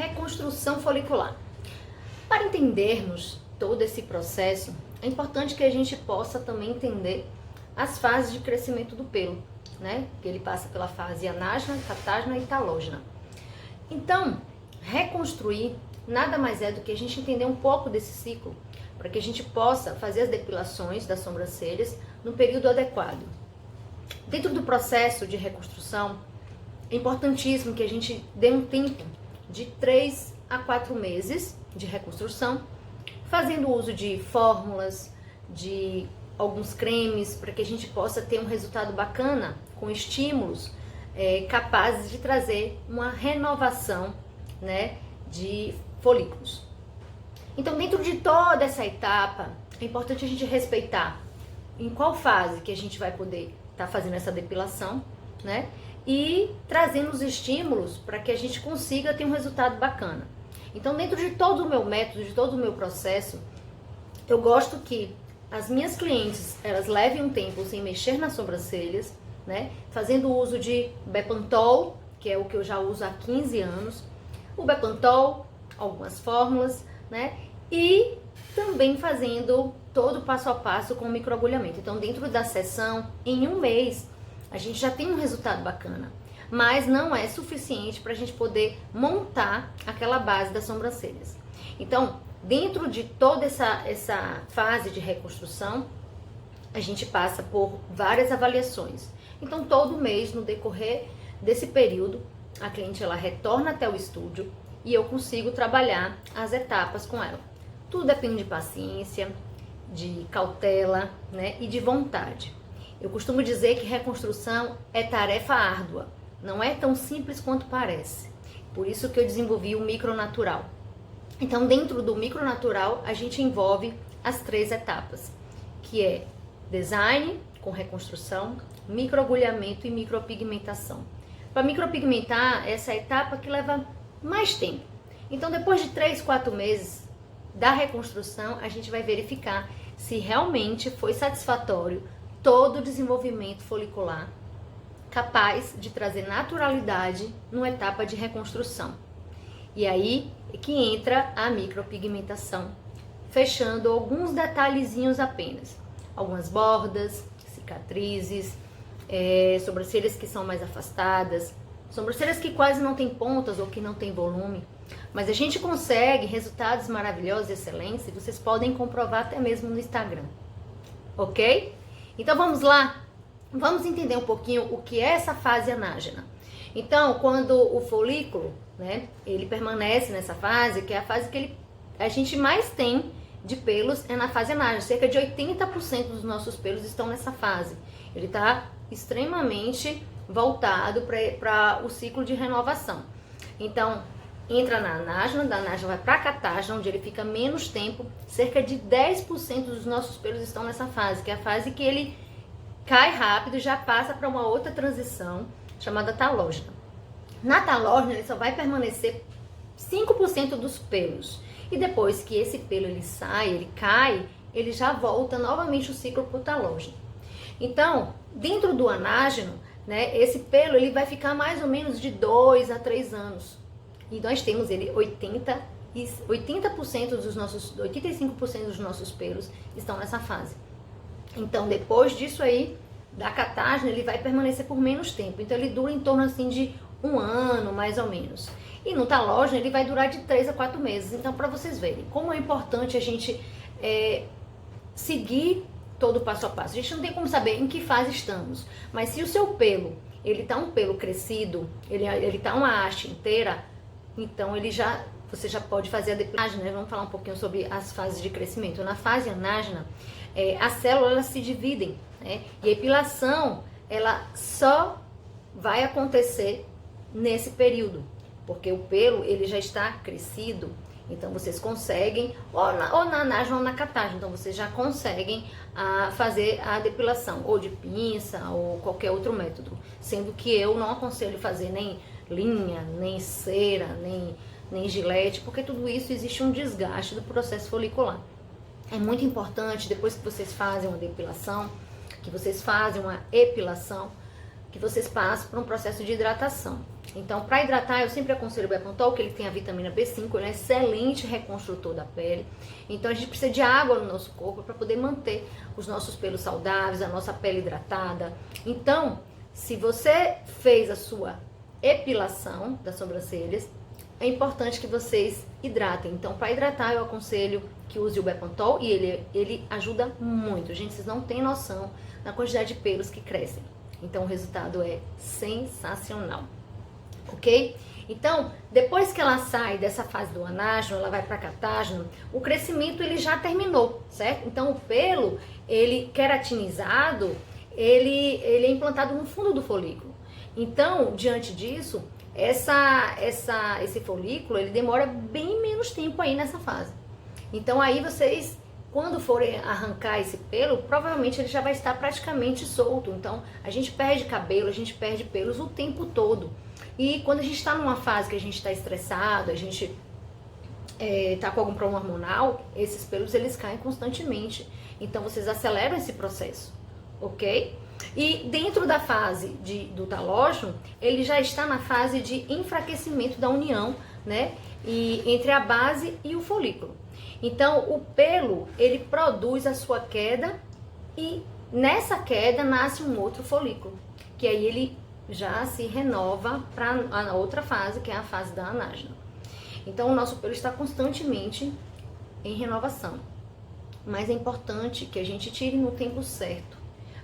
Reconstrução folicular. Para entendermos todo esse processo, é importante que a gente possa também entender as fases de crescimento do pelo, né? Que ele passa pela fase anágena, catágena e talógena. Então, reconstruir nada mais é do que a gente entender um pouco desse ciclo, para que a gente possa fazer as depilações das sobrancelhas no período adequado. Dentro do processo de reconstrução, é importantíssimo que a gente dê um tempo de 3 a 4 meses de reconstrução, fazendo uso de fórmulas, de alguns cremes, para que a gente possa ter um resultado bacana, com estímulos capazes de trazer uma renovação, né, de folículos. Então, dentro de toda essa etapa, é importante a gente respeitar em qual fase que a gente vai poder estar fazendo essa depilação, né? E trazendo os estímulos para que a gente consiga ter um resultado bacana. Então, dentro de todo o meu método, de todo o meu processo, eu gosto que as minhas clientes, elas levem um tempo sem mexer nas sobrancelhas, né? Fazendo uso de Bepantol, que é o que eu já uso há 15 anos. O Bepantol, algumas fórmulas, né? E também fazendo todo o passo a passo com o microagulhamento. Então, dentro da sessão, em um mês, a gente já tem um resultado bacana, mas não é suficiente para a gente poder montar aquela base das sobrancelhas. Então, dentro de toda essa fase de reconstrução, a gente passa por várias avaliações. Então, todo mês, no decorrer desse período, a cliente ela retorna até o estúdio e eu consigo trabalhar as etapas com ela. Tudo depende de paciência, de cautela, né, e de vontade. Eu costumo dizer que reconstrução é tarefa árdua, não é tão simples quanto parece. Por isso que eu desenvolvi o micronatural. Então, dentro do micronatural, a gente envolve as 3 etapas, que é design com reconstrução, microagulhamento e micropigmentação. Para micropigmentar, essa é a etapa que leva mais tempo. Então, depois de 3, 4 meses da reconstrução, a gente vai verificar se realmente foi satisfatório todo o desenvolvimento folicular, capaz de trazer naturalidade numa etapa de reconstrução. E aí é que entra a micropigmentação, fechando alguns detalhezinhos apenas. Algumas bordas, cicatrizes, sobrancelhas que são mais afastadas, sobrancelhas que quase não têm pontas ou que não têm volume. Mas a gente consegue resultados maravilhosos e excelentes e vocês podem comprovar até mesmo no Instagram. Ok? Então vamos lá? Vamos entender um pouquinho o que é essa fase anágena. Então, quando o folículo, né, ele permanece nessa fase, que é a fase que a gente mais tem de pelos, é na fase anágena. Cerca de 80% dos nossos pelos estão nessa fase. Ele está extremamente voltado para o ciclo de renovação. Então, entra na anágena, da anágena vai para a catágena, onde ele fica menos tempo. Cerca de 10% dos nossos pelos estão nessa fase, que é a fase que ele cai rápido e já passa para uma outra transição, chamada talógena. Na talógena, ele só vai permanecer 5% dos pelos. E depois que esse pelo ele sai, ele cai, ele já volta novamente o ciclo para o talógeno. Então, dentro do anágeno, né, esse pelo ele vai ficar mais ou menos de 2 a 3 anos. E nós temos ele 80% dos nossos, 85% dos nossos pelos estão nessa fase. Então, depois disso aí, da catágena, ele vai permanecer por menos tempo. Então, ele dura em torno assim de 1 ano, mais ou menos. E no talógeno, ele vai durar de 3 a 4 meses. Então, para vocês verem como é importante a gente seguir todo o passo a passo. A gente não tem como saber em que fase estamos. Mas se o seu pelo, ele tá um pelo crescido, ele tá uma haste inteira, então você já pode fazer a depilagem, né? Vamos falar um pouquinho sobre as fases de crescimento. Na fase anágena, as células elas se dividem, né? E a epilação, ela só vai acontecer nesse período, porque o pelo, ele já está crescido. Então, vocês conseguem, ou na anágena ou na catágena, então vocês já conseguem fazer a depilação, ou de pinça, ou qualquer outro método. Sendo que eu não aconselho fazer nem linha, nem cera, nem gilete, porque tudo isso existe um desgaste do processo folicular. É muito importante, depois que vocês fazem uma depilação, que vocês fazem uma epilação, que vocês passem por um processo de hidratação. Então, para hidratar, eu sempre aconselho o Bepantol, que ele tem a vitamina B5, ele é um excelente reconstrutor da pele. Então, a gente precisa de água no nosso corpo para poder manter os nossos pelos saudáveis, a nossa pele hidratada. Então, se você fez a sua epilação das sobrancelhas, é importante que vocês hidratem. Então, para hidratar, eu aconselho que use o Bepantol e ele ajuda muito. Gente, vocês não têm noção da quantidade de pelos que crescem. Então, o resultado é sensacional. Ok? Então, depois que ela sai dessa fase do anágeno, ela vai para catágeno, o crescimento ele já terminou, certo? Então, o pelo, ele queratinizado, ele é implantado no fundo do folículo. Então, diante disso, esse folículo, ele demora bem menos tempo aí nessa fase. Então, aí vocês, quando forem arrancar esse pelo, provavelmente ele já vai estar praticamente solto. Então, a gente perde cabelo, a gente perde pelos o tempo todo. E quando a gente está numa fase que a gente está estressado, a gente está com algum problema hormonal, esses pelos eles caem constantemente. Então vocês aceleram esse processo, ok? E dentro da fase do talógeno, ele já está na fase de enfraquecimento da união, né? E entre a base e o folículo. Então o pelo, ele produz a sua queda e nessa queda nasce um outro folículo, que aí ele já se renova para a outra fase, que é a fase da anágeno. Então, o nosso pelo está constantemente em renovação. Mas é importante que a gente tire no tempo certo,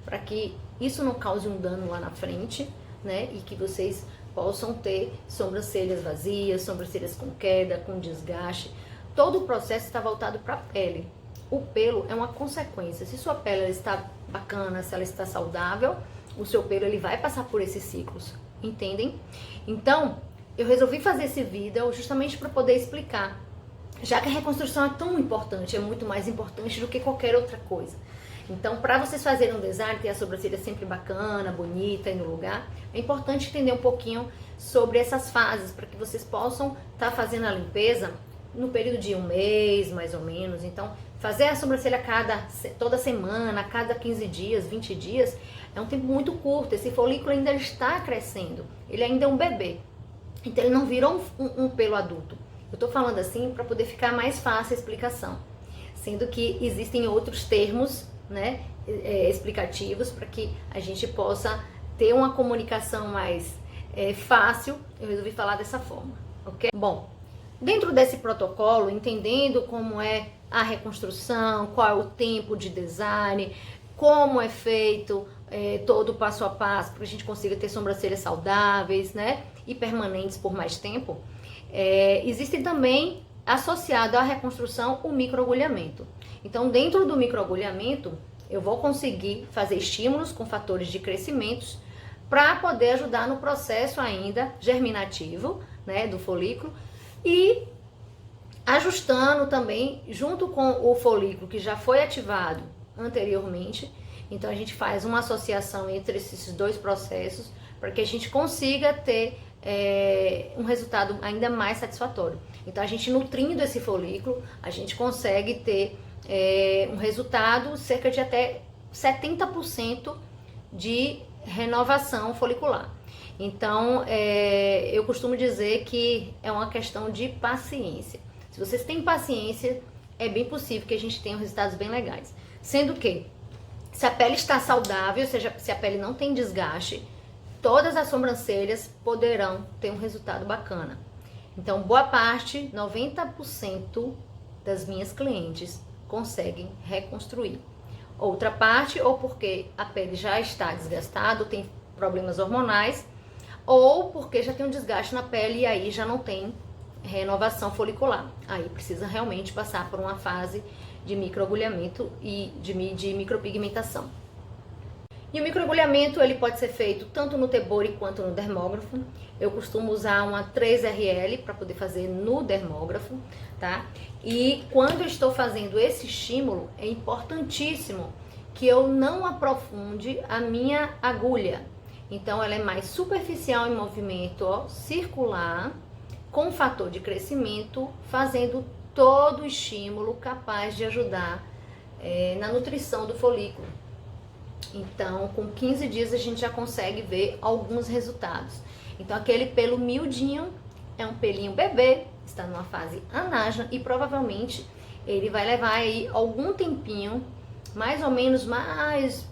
para que isso não cause um dano lá na frente, né? E que vocês possam ter sobrancelhas vazias, sobrancelhas com queda, com desgaste. Todo o processo está voltado para a pele. O pelo é uma consequência. Se sua pele está bacana, se ela está saudável, o seu pelo ele vai passar por esses ciclos, entendem? Então, eu resolvi fazer esse vídeo justamente para poder explicar, já que a reconstrução é tão importante, é muito mais importante do que qualquer outra coisa. Então, para vocês fazerem um design, ter a sobrancelha sempre bacana, bonita e no lugar, é importante entender um pouquinho sobre essas fases, para que vocês possam estar fazendo a limpeza no período de um mês, mais ou menos. Então, fazer a sobrancelha toda semana, cada 15 dias, 20 dias, é um tempo muito curto. Esse folículo ainda está crescendo, ele ainda é um bebê. Então, ele não virou um pelo adulto. Eu tô falando assim para poder ficar mais fácil a explicação. Sendo que existem outros termos, né, explicativos, para que a gente possa ter uma comunicação mais fácil. Eu resolvi falar dessa forma, ok? Bom, dentro desse protocolo, entendendo como é a reconstrução, qual é o tempo de design, como é feito todo o passo a passo para que a gente consiga ter sobrancelhas saudáveis, né, e permanentes por mais tempo, existe também, associado à reconstrução, o microagulhamento. Então, dentro do microagulhamento, eu vou conseguir fazer estímulos com fatores de crescimento para poder ajudar no processo ainda germinativo, né, do folículo, e ajustando também junto com o folículo que já foi ativado anteriormente. Então a gente faz uma associação entre esses dois processos para que a gente consiga ter um resultado ainda mais satisfatório. Então a gente nutrindo esse folículo, a gente consegue ter um resultado cerca de até 70% de renovação folicular. Então eu costumo dizer que é uma questão de paciência. Se vocês têm paciência, é bem possível que a gente tenha resultados bem legais. Sendo que, se a pele está saudável, ou seja, se a pele não tem desgaste, todas as sobrancelhas poderão ter um resultado bacana. Então, boa parte, 90% das minhas clientes conseguem reconstruir. Outra parte, ou porque a pele já está desgastada, tem problemas hormonais, ou porque já tem um desgaste na pele e aí já não tem renovação folicular. Aí precisa realmente passar por uma fase de microagulhamento e de micropigmentação. E o microagulhamento ele pode ser feito tanto no Tebori quanto no dermógrafo. Eu costumo usar uma 3RL para poder fazer no dermógrafo, tá? E quando eu estou fazendo esse estímulo, é importantíssimo que eu não aprofunde a minha agulha. Então ela é mais superficial em movimento, ó, circular, com fator de crescimento, fazendo todo o estímulo capaz de ajudar na nutrição do folículo. Então, com 15 dias a gente já consegue ver alguns resultados. Então aquele pelo miudinho é um pelinho bebê, está numa fase anágena e provavelmente ele vai levar aí algum tempinho, mais ou menos mais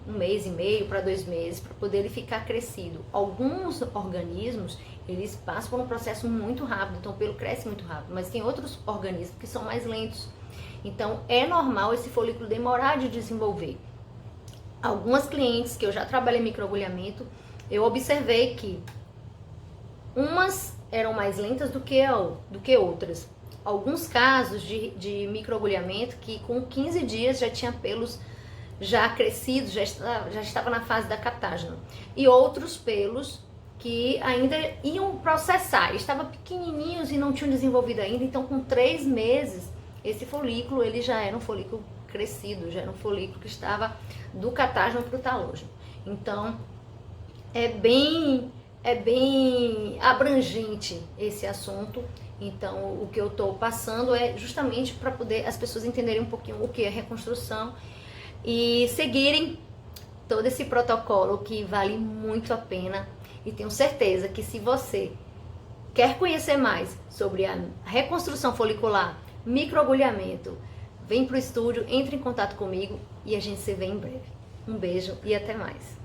um mês e meio para 2 meses, para poder ele ficar crescido. Alguns organismos, eles passam por um processo muito rápido, então o pelo cresce muito rápido, mas tem outros organismos que são mais lentos. Então é normal esse folículo demorar de desenvolver. Algumas clientes que eu já trabalhei em microagulhamento, eu observei que umas eram mais lentas do que outras. Alguns casos de microagulhamento que com 15 dias já tinha pelos já crescidos, já estava na fase da catágena. E outros pelos que ainda iam processar, estavam pequenininhos e não tinham desenvolvido ainda, então com 3 meses esse folículo ele já era um folículo crescido, já era um folículo que estava do catágeno para o talógeno. Então é bem abrangente esse assunto. Então o que eu estou passando é justamente para poder as pessoas entenderem um pouquinho o que é reconstrução e seguirem todo esse protocolo que vale muito a pena. E tenho certeza que se você quer conhecer mais sobre a reconstrução folicular, microagulhamento, vem para o estúdio, entre em contato comigo e a gente se vê em breve. Um beijo e até mais.